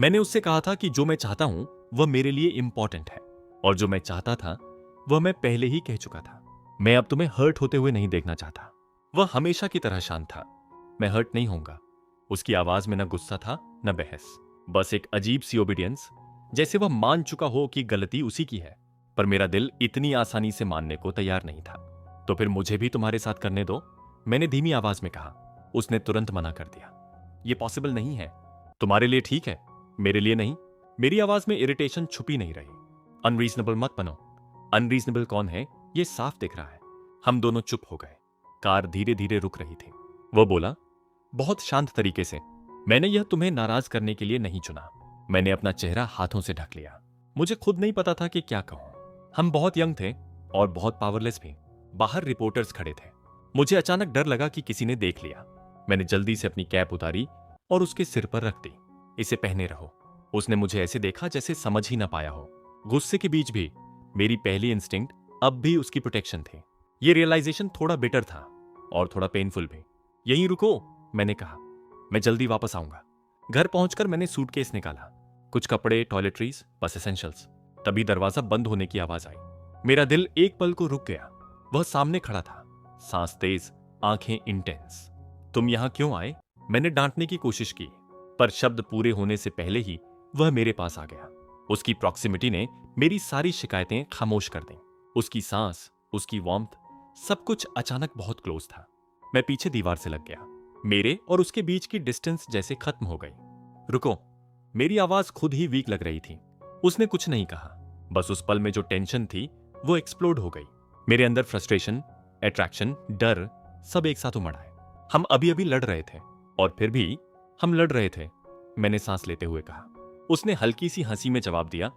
मैंने उससे कहा था कि जो मैं चाहता हूं वह मेरे लिए इंपॉर्टेंट है, और जो मैं चाहता था वह मैं पहले ही कह चुका था। मैं अब तुम्हें हर्ट होते हुए नहीं देखना चाहता। वह हमेशा की तरह शांत था। मैं हर्ट नहीं होऊंगा। उसकी आवाज में न गुस्सा था न बहस, बस एक अजीब सी ओबीडियंस, जैसे वह मान चुका हो कि गलती उसी की है। पर मेरा दिल इतनी आसानी से मानने को तैयार नहीं था। तो फिर मुझे भी तुम्हारे साथ करने दो, मैंने धीमी आवाज में कहा। उसने तुरंत मना कर दिया। यह पॉसिबल नहीं है। तुम्हारे लिए ठीक है, मेरे लिए नहीं। मेरी आवाज में इरिटेशन छुपी नहीं रही। अनरीजनेबल मत बनो। अनरीजनेबल कौन है यह साफ दिख रहा है। हम दोनों चुप हो गए। कार धीरे धीरे रुक रही थी। वो बोला बहुत शांत तरीके से, मैंने यह तुम्हें नाराज करने के लिए नहीं चुना। मैंने अपना चेहरा हाथों से ढक लिया। मुझे खुद नहीं पता था कि क्या कहूं। हम बहुत यंग थे और बहुत पावरलेस भी। बाहर रिपोर्टर्स खड़े थे। मुझे अचानक डर लगा कि किसी ने देख लिया। मैंने जल्दी से अपनी कैप उतारी और उसके सिर पर रख दी। इसे पहने रहो। उसने मुझे ऐसे देखा जैसे समझ ही ना पाया हो। गुस्से के बीच भी मेरी पहली इंस्टिंक्ट अब भी उसकी प्रोटेक्शन थी। ये रियलाइजेशन थोड़ा बिटर था और थोड़ा पेनफुल भी। यहीं रुको, मैंने कहा, मैं जल्दी वापस आऊंगा। घर पहुंचकर मैंने सूटकेस निकाला। कुछ कपड़े, टॉयलेटरीज, बस एसेंशियल्स। तभी दरवाजा बंद होने की आवाज आई। मेरा दिल एक पल को रुक गया। वह सामने खड़ा था, सांस तेज, आंखें इंटेंस। तुम यहां क्यों आए? मैंने डांटने की कोशिश की, पर शब्द पूरे होने से पहले ही वह मेरे पास आ गया। उसकी प्रॉक्सिमिटी ने मेरी सारी शिकायतें खामोश कर दी। उसकी सांस, उसकी वार्मथ, सब कुछ अचानक बहुत क्लोज था। मैं पीछे दीवार से लग गया। मेरे और उसके बीच की डिस्टेंस जैसे खत्म हो गई। रुको, मेरी आवाज खुद ही वीक लग रही थी। उसने कुछ नहीं कहा, बस उस पल में जो टेंशन थी वो एक्सप्लोड हो गई। मेरे अंदर फ्रस्ट्रेशन, अट्रैक्शन, डर सब एक साथ उमड़ आए। हम अभी अभी लड़ रहे थे और फिर भी हम लड़ रहे थे, मैंने सांस लेते हुए कहा। उसने हल्की सी हंसी में जवाब दिया।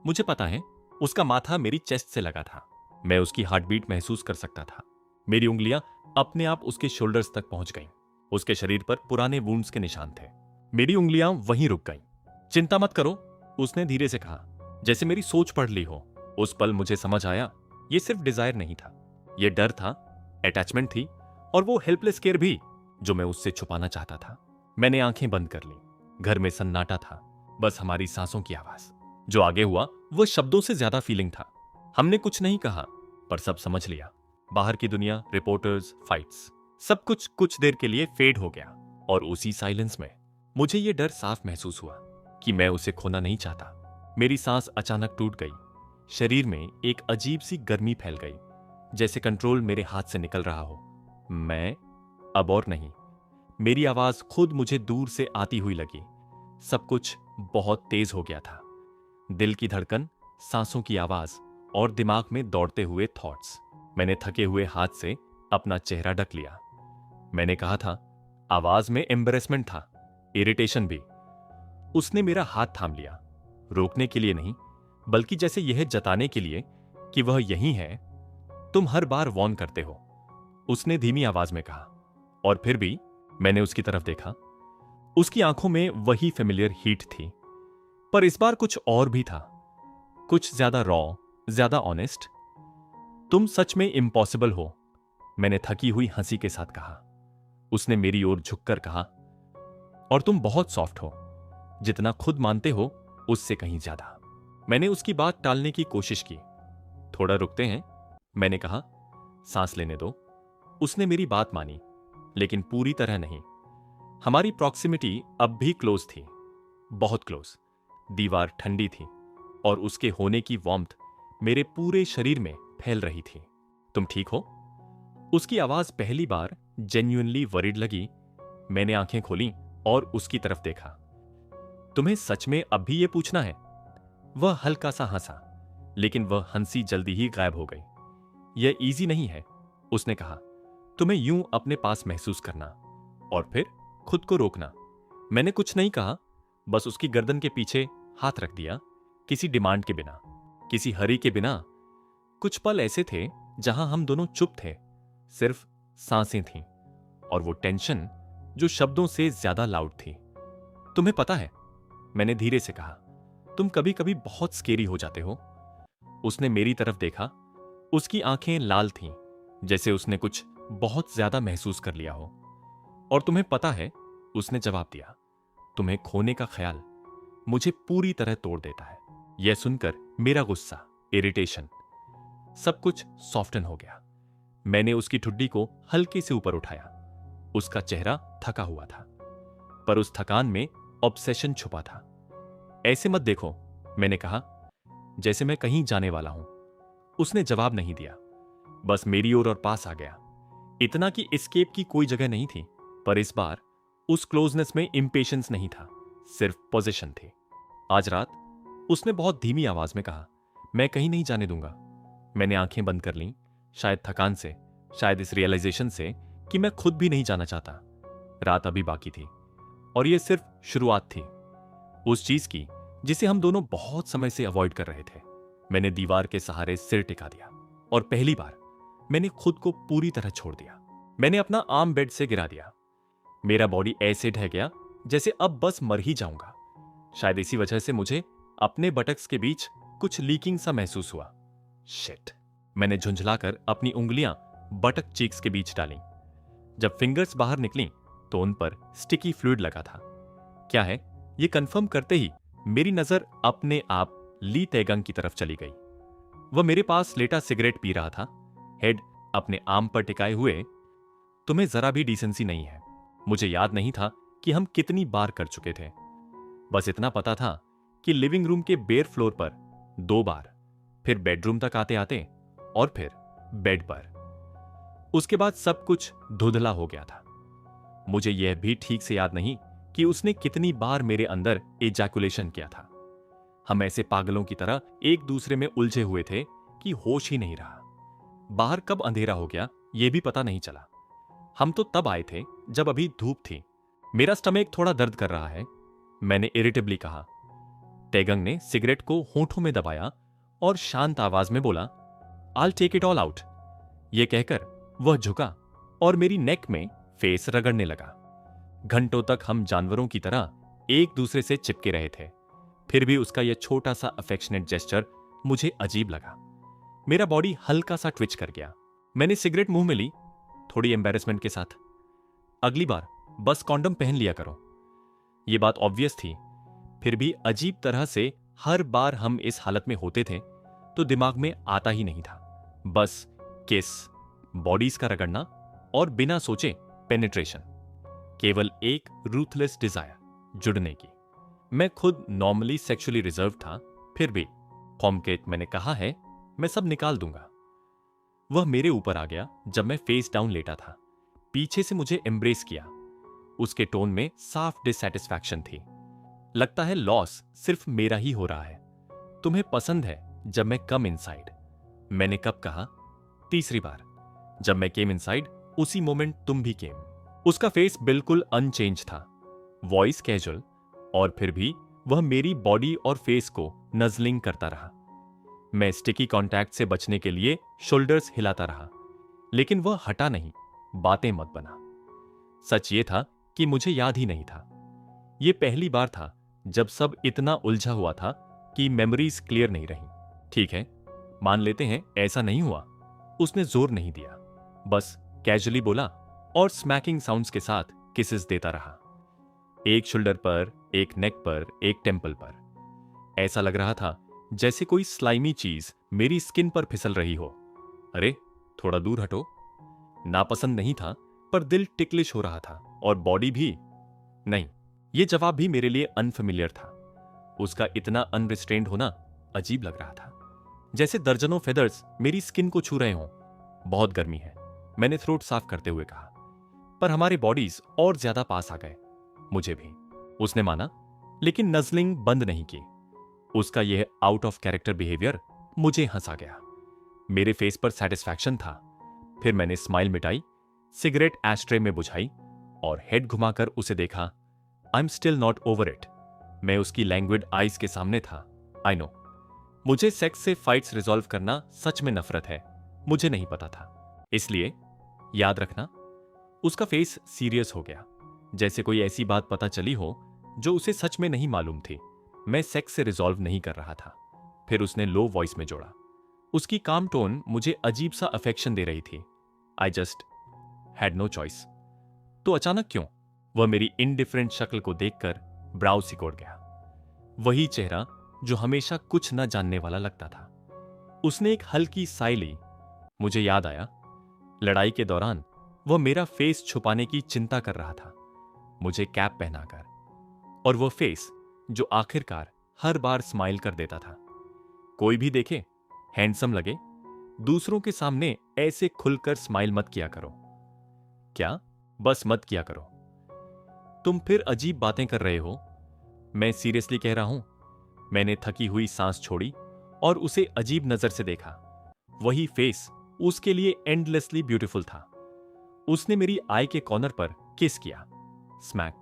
मुझे पता है। उसका माथा मेरी चेस्ट से लगा था। मैं उसकी हार्ट बीट महसूस कर सकता था। मेरी उंगलियां अपने आप उसके शोल्डर्स तक पहुंच गईं। उसके शरीर पर पुराने वुंड्स के निशान थे। मेरी उंगलियां वहीं रुक गईं। चिंता मत करो, उसने धीरे से कहा, जैसे मेरी सोच पढ़ ली हो। उस पल मुझे समझ आया, ये सिर्फ डिजायर नहीं था, ये डर था, अटैचमेंट थी, और वो हेल्पलेस केयर भी जो मैं उससे छुपाना चाहता था। मैंने आंखें बंद कर ली। घर में सन्नाटा था, बस हमारी सांसों की आवाज। जो आगे हुआ वो शब्दों से ज्यादा फीलिंग था। हमने कुछ नहीं कहा, पर सब समझ लिया। बाहर की दुनिया, रिपोर्टर्स, फाइट्स, सब कुछ देर के लिए फेड हो गया। और उसी साइलेंस में मुझे ये डर साफ महसूस हुआ कि मैं उसे खोना नहीं चाहता। मेरी सांस अचानक टूट गई। शरीर में एक अजीब सी गर्मी फैल गई, जैसे कंट्रोल मेरे हाथ से निकल रहा हो। मैं अब और नहीं। मेरी आवाज खुद मुझे दूर से आती हुई लगी। सब कुछ बहुत तेज हो गया था। दिल की धड़कन, सांसों की आवाज और दिमाग में दौड़ते हुए थॉट्स। मैंने थके हुए हाथ से अपना चेहरा ढक लिया। मैंने कहा था, आवाज में एम्बैरेसमेंट था, इरिटेशन भी। उसने मेरा हाथ थाम लिया, रोकने के लिए नहीं, बल्कि जैसे यह जताने के लिए कि वह यही है। तुम हर बार वॉर्न करते हो, उसने धीमी आवाज में कहा। और फिर भी मैंने उसकी तरफ देखा। उसकी आंखों में वही फेमिलियर हीट थी, पर इस बार कुछ और भी था, कुछ ज्यादा रॉ, ज्यादा ऑनेस्ट। तुम सच में इम्पॉसिबल हो, मैंने थकी हुई हंसी के साथ कहा। उसने मेरी ओर झुककर कहा, और तुम बहुत सॉफ्ट हो, जितना खुद मानते हो उससे कहीं ज्यादा। मैंने उसकी बात टालने की कोशिश की। थोड़ा रुकते हैं, मैंने कहा, सांस लेने दो। उसने मेरी बात मानी, लेकिन पूरी तरह नहीं। हमारी प्रॉक्सिमिटी अब भी क्लोज थी, बहुत क्लोज। दीवार ठंडी थी और उसके होने की वार्मथ मेरे पूरे शरीर में फैल रही थी। तुम ठीक हो? उसकी आवाज पहली बार जेन्युइनली वरीड लगी। मैंने आंखें खोली और उसकी तरफ देखा। तुम्हें सच में अब भी यह पूछना है? वह हल्का सा हंसा, लेकिन वह हंसी जल्दी ही गायब हो गई। यह इजी नहीं है, उसने कहा। तुम्हें यूं अपने पास महसूस करना और फिर खुद को रोकना। मैंने कुछ नहीं कहा, बस उसकी गर्दन के पीछे हाथ रख दिया, किसी डिमांड के बिना, किसी हरी के बिना। कुछ पल ऐसे थे जहां हम दोनों चुप थे, सिर्फ सांसें थीं और वो टेंशन जो शब्दों से ज्यादा लाउड थी। तुम्हें पता है, मैंने धीरे से कहा, तुम कभी कभी बहुत स्केरी हो जाते हो। उसने मेरी तरफ देखा। उसकी आंखें लाल थीं, जैसे उसने कुछ बहुत ज्यादा महसूस कर लिया हो। और तुम्हें पता है, उसने जवाब दिया, तुम्हें खोने का ख्याल मुझे पूरी तरह तोड़ देता है। यह सुनकर मेरा गुस्सा, इरिटेशन, सब कुछ सॉफ्टन हो गया। मैंने उसकी ठुड्डी को हल्के से ऊपर उठाया। उसका चेहरा थका हुआ था, पर उस थकान में ऑब्सेशन छुपा था। ऐसे मत देखो, मैंने कहा, जैसे मैं कहीं जाने वाला हूं। उसने जवाब नहीं दिया, बस मेरी ओर और पास आ गया। इतना कि एस्केप की कोई जगह नहीं थी, पर इस बार उस क्लोजनेस में इंपेशेंस नहीं था, सिर्फ पोजीशन थी। आज रात उसने बहुत धीमी आवाज में कहा, मैं कहीं नहीं जाने दूंगा। मैंने आंखें बंद कर लीं, शायद थकान से, शायद इस रियलाइजेशन से कि मैं खुद भी नहीं जाना चाहता। रात अभी बाकी थी और यह सिर्फ शुरुआत थी उस चीज की जिसे हम दोनों बहुत समय से अवॉइड कर रहे थे। मैंने दीवार के सहारे सिर टिका दिया और पहली बार मैंने खुद को पूरी तरह छोड़ दिया। मैंने अपना आर्म बेड से गिरा दिया। मेरा बॉडी ऐसे ढह गया जैसे अब बस मर ही जाऊंगा। शायद इसी वजह से मुझे अपने बटक्स के बीच कुछ लीकिंग सा महसूस हुआ। शिट। मैंने झुंझलाकर अपनी उंगलियां बटक चीक्स के बीच डाली। जब फिंगर्स बाहर निकली तो उन पर स्टिकी फ्लूइड लगा था। क्या है, यह कंफर्म करते ही मेरी नजर अपने आप ली तैगंग की तरफ चली गई। वह मेरे पास लेटा सिगरेट पी रहा था, हेड अपने आर्म पर टिकाए हुए। तुम्हें जरा भी डिसेंसी नहीं है। मुझे याद नहीं था कि हम कितनी बार कर चुके थे। बस इतना पता था कि लिविंग रूम के बेयर फ्लोर पर 2 बार, फिर बेडरूम तक आते आते और फिर बेड पर। उसके बाद सब कुछ धुंधला हो गया था। मुझे यह भी ठीक से याद नहीं कि उसने कितनी बार मेरे अंदर एजैकुलेशन किया था। हम ऐसे पागलों की तरह एक दूसरे में उलझे हुए थे कि होश ही नहीं रहा। बाहर कब अंधेरा हो गया यह भी पता नहीं चला। हम तो तब आए थे जब अभी धूप थी। मेरा स्टमक थोड़ा दर्द कर रहा है, मैंने इरिटेबली कहा। तैगंग ने सिगरेट को होंठों में दबाया और शांत आवाज में बोला, I'll take it all out। यह कहकर वह झुका और मेरी नेक में फेस रगड़ने लगा। घंटों तक हम जानवरों की तरह एक दूसरे से चिपके रहे थे, फिर भी उसका यह छोटा सा अफेक्शनेट जेस्चर मुझे अजीब लगा। मेरा बॉडी हल्का सा ट्विच कर गया। मैंने सिगरेट मुंह में ली, थोड़ी एम्बैरेसमेंट के साथ। अगली बार बस कॉन्डम पहन लिया करो। यह बात ऑब्वियस थी, फिर भी अजीब तरह से हर बार हम इस हालत में होते थे तो दिमाग में आता ही नहीं था। बस किस, बॉडीज का रगड़ना और बिना सोचे पेनिट्रेशन। केवल एक रूथलेस डिजायर, जुड़ने की। मैं खुद नॉर्मली सेक्सुअली रिजर्व था, फिर भी कॉमकेट मैंने कहा है, मैं सब निकाल दूंगा। वह मेरे ऊपर आ गया जब मैं फेस डाउन लेटा था। पीछे से मुझे एम्ब्रेस किया। उसके टोन में साफ डिससैटिस्फैक्शन थी। लगता है लॉस सिर्फ मेरा ही हो रहा है। तुम्हें पसंद है जब मैं कम इनसाइड। मैंने कब कहा? तीसरी बार। जब मैं केम इनसाइड उसी मोमेंट तुम भी केम। उसका फेस बिल्कुल अनचेंज था, वॉइस कैजुअल, और फिर भी वह मेरी बॉडी और फेस को नजलिंग करता रहा। मैं स्टिकी कॉन्टैक्ट से बचने के लिए शोल्डर्स हिलाता रहा, लेकिन वह हटा नहीं। बातें मत बना। सच ये था कि मुझे याद ही नहीं था। यह पहली बार था जब सब इतना उलझा हुआ था कि मेमोरीज क्लियर नहीं रही। ठीक है, मान लेते हैं ऐसा नहीं हुआ। उसने जोर नहीं दिया, बस कैजुअली बोला और स्मैकिंग साउंड्स के साथ किसेस देता रहा। एक शोल्डर पर, एक नेक पर, एक टेम्पल पर। ऐसा लग रहा था जैसे कोई स्लाइमी चीज मेरी स्किन पर फिसल रही हो। अरे थोड़ा दूर हटो। नापसंद नहीं था, पर दिल टिकलिश हो रहा था और बॉडी भी। नहीं, यह जवाब भी मेरे लिए अनफेमिलियर था। उसका इतना अनरिस्ट्रेन्ड होना अजीब लग रहा था, जैसे दर्जनों फेदर्स मेरी स्किन को छू रहे हों। बहुत गर्मी है, मैंने थ्रोट साफ करते हुए कहा। पर हमारे बॉडीज और ज्यादा पास आ गए। मुझे भी। उसने माना, लेकिन नजलिंग बंद नहीं की। उसका यह आउट ऑफ कैरेक्टर बिहेवियर मुझे हंसा गया। मेरे फेस पर सेटिस्फैक्शन था। फिर मैंने स्माइल मिटाई, सिगरेट एस्ट्रे में बुझाई और हेड घुमाकर उसे देखा। I am still not over it. मैं उसकी लैंग्विड आइज के सामने था। आई नो, मुझे सेक्स से फाइट्स रिजॉल्व करना सच में नफरत है। मुझे नहीं पता था, इसलिए याद रखना। उसका फेस सीरियस हो गया, जैसे कोई ऐसी बात पता चली हो जो उसे सच में नहीं मालूम थी। मैं सेक्स से रिजॉल्व नहीं कर रहा था। फिर उसने लो वॉइस में जोड़ा। उसकी काम टोन मुझे अजीब सा अफेक्शन दे रही थी। I just had no choice. तो अचानक क्यों? वह मेरी इनडिफरेंट शक्ल को देखकर ब्राउ सिकोड़ गया। वही चेहरा जो हमेशा कुछ न जानने वाला लगता था। उसने एक हल्की साई ली। मुझे याद आया, लड़ाई के दौरान वह मेरा फेस छुपाने की चिंता कर रहा था, मुझे कैप पहनाकर, और वह फेस जो आखिरकार हर बार स्माइल कर देता था। कोई भी देखे, हैंडसम लगे, दूसरों के सामने ऐसे खुलकर स्माइल मत किया करो। क्या? बस मत किया करो। तुम फिर अजीब बातें कर रहे हो। मैं सीरियसली कह रहा हूं। मैंने थकी हुई सांस छोड़ी और उसे अजीब नजर से देखा। वही फेस उसके लिए एंडलेसली ब्यूटीफुल था। उसने मेरी आई के कॉर्नर पर किस किया। Smack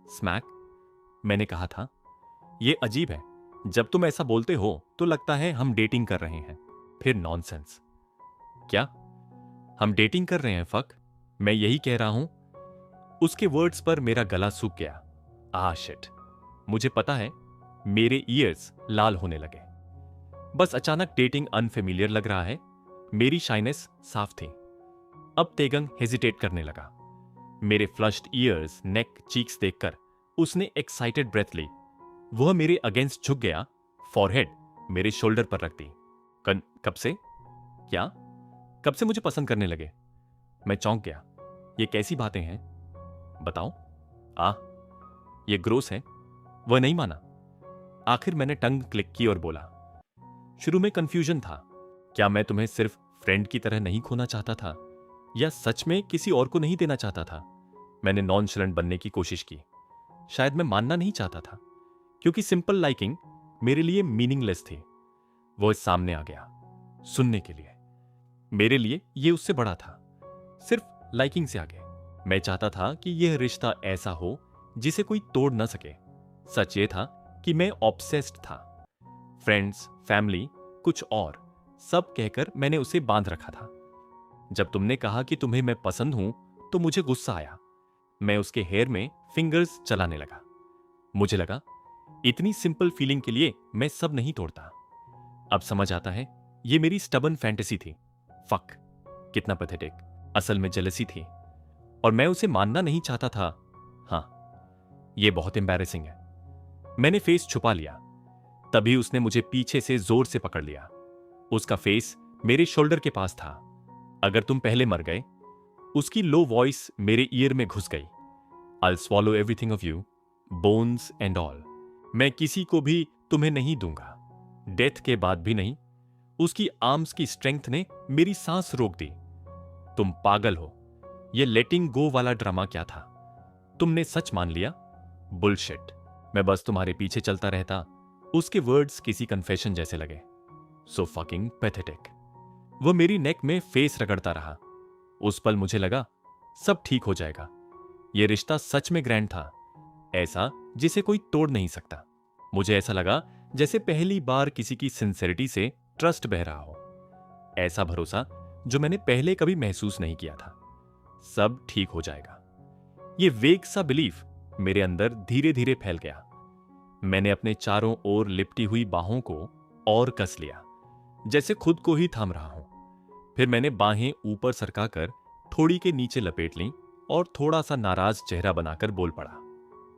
smack. मैंने कहा था, यह अजीब है, जब तुम ऐसा बोलते हो तो लगता है हम डेटिंग कर रहे हैं। फिर नॉनसेंस। क्या? हम डेटिंग कर रहे हैं? फक, मैं यही कह रहा हूं। उसके वर्ड्स पर मेरा गला सूख गया। शिट, मुझे पता है। मेरे ईयर्स लाल होने लगे। बस अचानक डेटिंग अनफेमिलियर लग रहा है। मेरी शाइनेस साफ थी। अब तेगंग हेजिटेट करने लगा। मेरे फ्लश्ड ईयर्स, नेक, चीक्स देखकर उसने एक्साइटेड ब्रेथ ली। वह मेरे अगेंस्ट झुक गया, फॉरहेड मेरे शोल्डर पर रख दी। कब से? क्या? कब से मुझे पसंद करने लगे? मैं चौंक गया। ये कैसी बातें हैं? बताओ। ये ग्रोस है। वह नहीं माना। आखिर मैंने टंग क्लिक की और बोला, शुरू में कंफ्यूजन था। क्या मैं तुम्हें सिर्फ फ्रेंड की तरह नहीं खोना चाहता था, या सच में किसी और को नहीं देना चाहता था? मैंने नॉनशलेंट बनने की कोशिश की। शायद मैं मानना नहीं चाहता था, क्योंकि सिंपल लाइकिंग मेरे लिए मीनिंगलेस थी। वो सामने आ गया, सुनने के लिए। मेरे लिए यह उससे बड़ा था, सिर्फ लाइकिंग से आगे। मैं चाहता था कि यह रिश्ता ऐसा हो जिसे कोई तोड़ न सके। सच ये था कि मैं ऑब्सेस्ड था। फ्रेंड्स, फैमिली, कुछ और सब कहकर मैंने उसे बांध रखा था। जब तुमने कहा कि तुम्हें मैं पसंद हूं, तो मुझे गुस्सा आया। मैं उसके हेयर में फिंगर्स चलाने लगा। मुझे लगा, इतनी सिंपल फीलिंग के लिए मैं सब नहीं तोड़ता। अब समझ आता है, ये मेरी स्टबन फैंटेसी थी। फक, कितना पैथेटिक। असल में जेलसी थी, और मैं उसे मानना नहीं चाहता था। हाँ, यह बहुत एम्बैरेसिंग है। मैंने फेस छुपा लिया। तभी उसने मुझे पीछे से जोर से पकड़ लिया। उसका फेस मेरे शोल्डर के पास था। अगर तुम पहले मर गए। उसकी लो वॉइस मेरे ईयर में घुस गई। I'll swallow everything of you, bones and all. मैं किसी को भी तुम्हें नहीं दूंगा, डेथ के बाद भी नहीं। उसकी आर्म्स की स्ट्रेंथ ने मेरी सांस रोक दी। तुम पागल हो। यह लेटिंग गो वाला ड्रामा क्या था? तुमने सच मान लिया? बुलशिट। मैं बस तुम्हारे पीछे चलता रहता। उसके वर्ड्स किसी कन्फेशन जैसे लगे। So fucking pathetic. वो मेरी नेक में फेस रगड़ता रहा। उस पल मुझे लगा, सब ठीक हो जाएगा। यह रिश्ता सच में ग्रैंड था, ऐसा जिसे कोई तोड़ नहीं सकता। मुझे ऐसा लगा जैसे पहली बार किसी की सिंसेरिटी से ट्रस्ट बह रहा हो। ऐसा भरोसा जो मैंने पहले कभी महसूस नहीं किया था। सब ठीक हो जाएगा। यह वेग सा बिलीफ मेरे अंदर धीरे धीरे फैल गया। मैंने अपने चारों ओर लिपटी हुई बाहों को और कस लिया, जैसे खुद को ही थाम रहा हूं। फिर मैंने बाहें ऊपर सरकाकर थोड़ी के नीचे लपेट लीं और थोड़ा सा नाराज चेहरा बनाकर बोल पड़ा,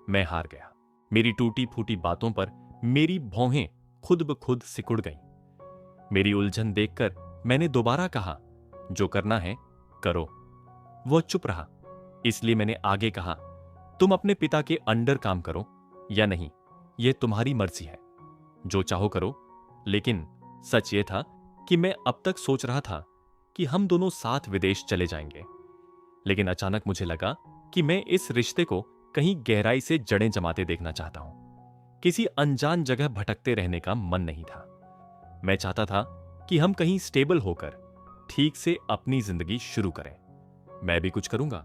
मैं हार गया। मेरी टूटी फूटी बातों पर मेरी भौहें खुद ब खुद सिकुड़ गईं। मेरी उलझन देखकर मैंने दोबारा कहा, जो करना है करो। वह चुप रहा, इसलिए मैंने आगे कहा, तुम अपने पिता के अंडर काम करो या नहीं, यह तुम्हारी मर्जी है। जो चाहो करो। लेकिन सच यह था कि मैं अब तक सोच रहा था कि हम दोनों साथ विदेश चले जाएंगे। लेकिन अचानक मुझे लगा कि मैं इस रिश्ते को कहीं गहराई से जड़ें जमाते देखना चाहता हूं। किसी अनजान जगह भटकते रहने का मन नहीं था। मैं चाहता था कि हम कहीं स्टेबल होकर ठीक से अपनी जिंदगी शुरू करें। मैं भी कुछ करूंगा,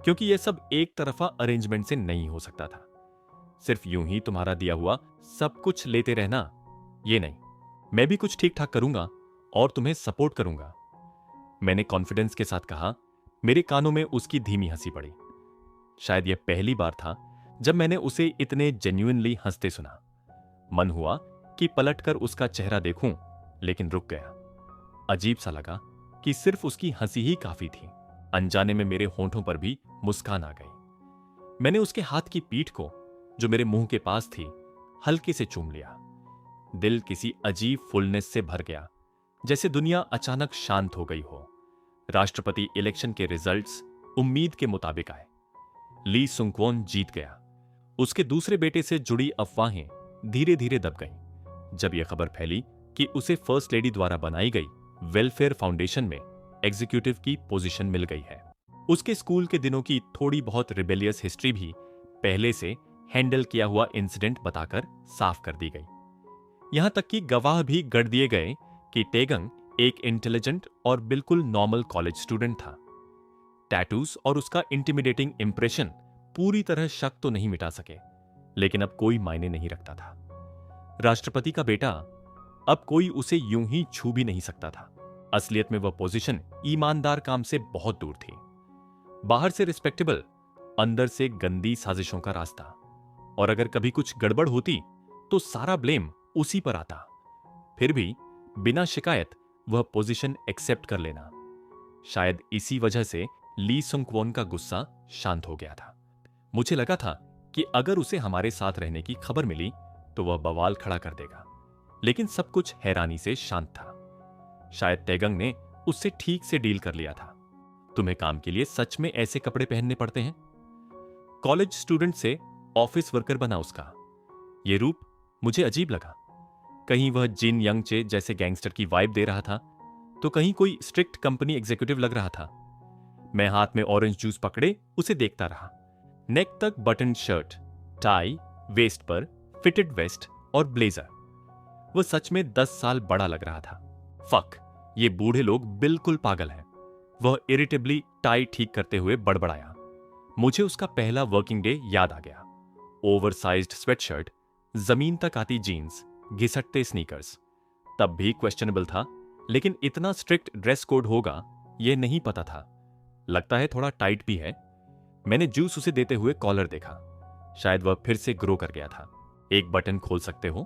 क्योंकि यह सब एक तरफा अरेंजमेंट से नहीं हो सकता था। सिर्फ यूं ही तुम्हारा दिया हुआ सब कुछ लेते रहना, यह नहीं। मैं भी कुछ ठीक ठाक करूंगा और तुम्हें सपोर्ट करूंगा। मैंने कॉन्फिडेंस के साथ कहा। मेरे कानों में उसकी धीमी हंसी पड़ी। शायद यह पहली बार था जब मैंने उसे इतने जेन्युइनली हंसते सुना। मन हुआ कि पलटकर उसका चेहरा देखूं, लेकिन रुक गया। अजीब सा लगा कि सिर्फ उसकी हंसी ही काफी थी। अनजाने में मेरे होंठों पर भी मुस्कान आ गई। मैंने उसके हाथ की पीठ को, जो मेरे मुंह के पास थी, हल्के से चूम लिया। दिल किसी अजीब फुलनेस से भर गया, जैसे दुनिया अचानक शांत हो गई हो। राष्ट्रपति इलेक्शन के रिजल्ट्स उम्मीद के मुताबिक आए। ली सुंगक्वोन जीत गया। उसके दूसरे बेटे से जुड़ी अफवाहें धीरे धीरे दब गईं। जब यह खबर फैली कि उसे फर्स्ट लेडी द्वारा बनाई गई वेलफेयर फाउंडेशन में एग्जीक्यूटिव की पोजीशन मिल गई है, उसके स्कूल के दिनों की थोड़ी बहुत रिबेलियस हिस्ट्री भी पहले से हैंडल किया हुआ इंसिडेंट बताकर साफ कर दी गई। यहां तक कि गवाह भी गढ़ दिए गए कि टेगंग एक इंटेलिजेंट और बिल्कुल नॉर्मल कॉलेज स्टूडेंट था। टैटूज और उसका इंटिमिडेटिंग इंप्रेशन पूरी तरह शक तो नहीं मिटा सके, लेकिन अब कोई मायने नहीं रखता था। राष्ट्रपति का बेटा, अब कोई उसे यूं ही छू भी नहीं सकता था। असलियत में वह पोजीशन ईमानदार काम से बहुत दूर थी। बाहर से रिस्पेक्टेबल, अंदर से गंदी साजिशों का रास्ता। और अगर कभी कुछ गड़बड़ होती तो सारा ब्लेम उसी पर आता। फिर भी बिना शिकायत वह पोजीशन एक्सेप्ट कर लेना। शायद इसी वजह से ली सुंगक्वोन का गुस्सा शांत हो गया था। मुझे लगा था कि अगर उसे हमारे साथ रहने की खबर मिली तो वह बवाल खड़ा कर देगा, लेकिन सब कुछ हैरानी से शांत था। शायद टेगंग ने उससे ठीक से डील कर लिया था। तुम्हें काम के लिए सच में ऐसे कपड़े पहनने पड़ते हैं? कॉलेज स्टूडेंट से ऑफिस वर्कर बना उसका यह रूप मुझे अजीब लगा। कहीं वह जिन यंग चे जैसे गैंगस्टर की वाइब दे रहा था, तो कहीं कोई स्ट्रिक्ट कंपनी एग्जीक्यूटिव लग रहा था। मैं हाथ में ऑरेंज जूस पकड़े उसे देखता रहा। नेक तक बटन शर्ट, टाई, वेस्ट पर फिटेड वेस्ट और ब्लेजर। वह सच में 10 साल बड़ा लग रहा था। फक, ये बूढ़े लोग बिल्कुल पागल हैं। वह इरिटेबली टाई ठीक करते हुए बड़बड़ाया। मुझे उसका पहला वर्किंग डे याद आ गया। ओवरसाइज्ड स्वेटशर्ट, जमीन तक आती जीन्स, घिसटते स्नीकर्स। तब भी क्वेश्चनेबल था, लेकिन इतना स्ट्रिक्ट ड्रेस कोड होगा यह नहीं पता था। लगता है थोड़ा टाइट भी है। मैंने जूस उसे देते हुए कॉलर देखा। शायद वह फिर से ग्रो कर गया था। एक बटन खोल सकते हो?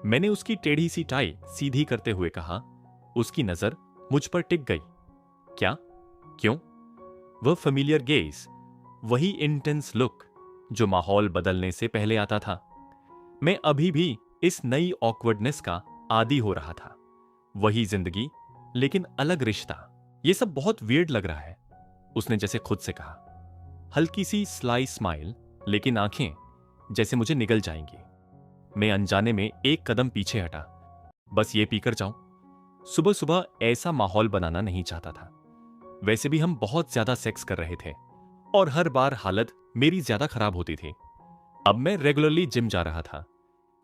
मैंने उसकी टेढ़ी सी टाई सीधी करते हुए कहा। उसकी नजर मुझ पर टिक गई। क्या? क्यों? वह फेमिलियर गेज, वही इंटेंस लुक जो माहौल बदलने से पहले आता था। मैं अभी भी इस नई ऑकवर्डनेस का आदी हो रहा था। वही जिंदगी, लेकिन अलग रिश्ता। यह सब बहुत वियर्ड लग रहा है, उसने जैसे खुद से कहा। हल्की सी स्लाई स्माइल, लेकिन आंखें जैसे मुझे निगल जाएंगी। मैं अनजाने में एक कदम पीछे हटा। बस ये पीकर जाऊं। सुबह सुबह ऐसा माहौल बनाना नहीं चाहता था। वैसे भी हम बहुत ज्यादा सेक्स कर रहे थे और हर बार हालत मेरी ज्यादा खराब होती थी। अब मैं रेगुलरली जिम जा रहा था।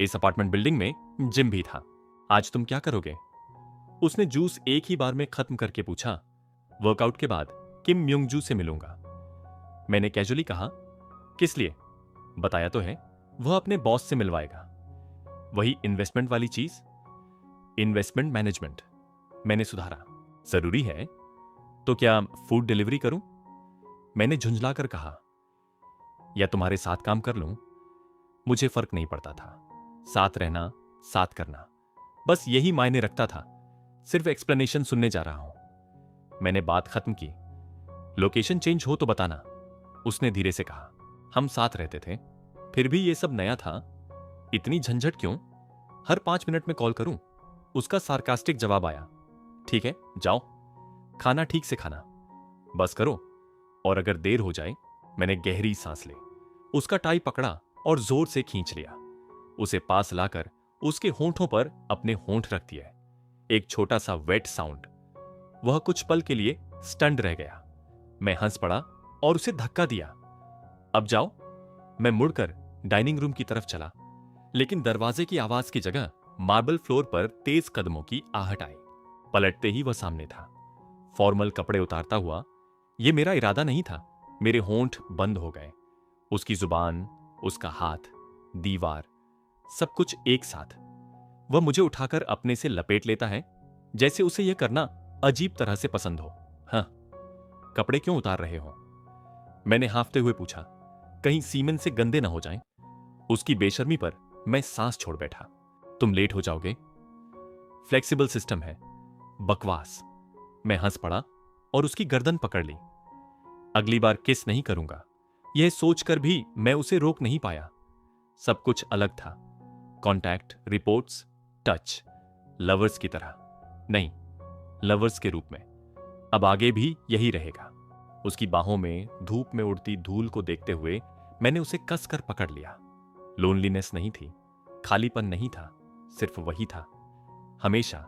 इस अपार्टमेंट बिल्डिंग में जिम भी था। आज तुम क्या करोगे? उसने जूस एक ही बार में खत्म करके पूछा। वर्कआउट के बाद किम म्योंगजू से मिलूंगा। मैंने कैजुअली कहा, किस लिए? बताया तो है, वह अपने बॉस से मिलवाएगा। वही इन्वेस्टमेंट वाली चीज? इन्वेस्टमेंट मैनेजमेंट, मैंने सुधारा। जरूरी है तो क्या फूड डिलीवरी करूं? मैंने झुंझलाकर कहा। या तुम्हारे साथ काम कर लूं? मुझे फर्क नहीं पड़ता था। साथ रहना, साथ करना, बस यही मायने रखता था। सिर्फ एक्सप्लेनेशन सुनने जा रहा हूं। मैंने बात खत्म की। लोकेशन चेंज हो तो बताना, उसने धीरे से कहा। हम साथ रहते थे, फिर भी यह सब नया था। इतनी झंझट क्यों? हर 5 मिनट में कॉल करूं? उसका सार्कास्टिक जवाब आया। ठीक है, जाओ। खाना ठीक से खाना, बस करो। और अगर देर हो जाए। मैंने गहरी सांस ली। उसका टाई पकड़ा और जोर से खींच लिया। उसे पास लाकर उसके होंठों पर अपने होंठ रख दिए। एक छोटा सा वेट साउंड। वह कुछ पल के लिए स्टन्ड रह गया। मैं हंस पड़ा और उसे धक्का दिया। अब जाओ। मैं मुड़कर डाइनिंग रूम की तरफ चला, लेकिन दरवाजे की आवाज की जगह मार्बल फ्लोर पर तेज कदमों की आहट आई। पलटते ही वह सामने था, फॉर्मल कपड़े उतारता हुआ। यह मेरा इरादा नहीं था। मेरे होंठ बंद हो गए। उसकी जुबान, उसका हाथ, दीवार, सब कुछ एक साथ। वह मुझे उठाकर अपने से लपेट लेता है, जैसे उसे यह करना अजीब तरह से पसंद हो। हाँ, कपड़े क्यों उतार रहे हो? मैंने हांफते हुए पूछा, कहीं सीमेंट से गंदे ना हो जाएं। उसकी बेशर्मी पर मैं सांस छोड़ बैठा। तुम लेट हो जाओगे। फ्लेक्सिबल सिस्टम है। बकवास। मैं हंस पड़ा और उसकी गर्दन पकड़ ली। अगली बार किस नहीं करूंगा, यह सोचकर भी मैं उसे रोक नहीं पाया। सब कुछ अलग था। कॉन्टैक्ट, रिपोर्ट्स, टच, लवर्स की तरह नहीं, लवर्स के रूप में। अब आगे भी यही रहेगा। उसकी बाहों में धूप में उड़ती धूल को देखते हुए मैंने उसे कसकर पकड़ लिया। लोनलीनेस नहीं थी, खालीपन नहीं था, सिर्फ वही था, हमेशा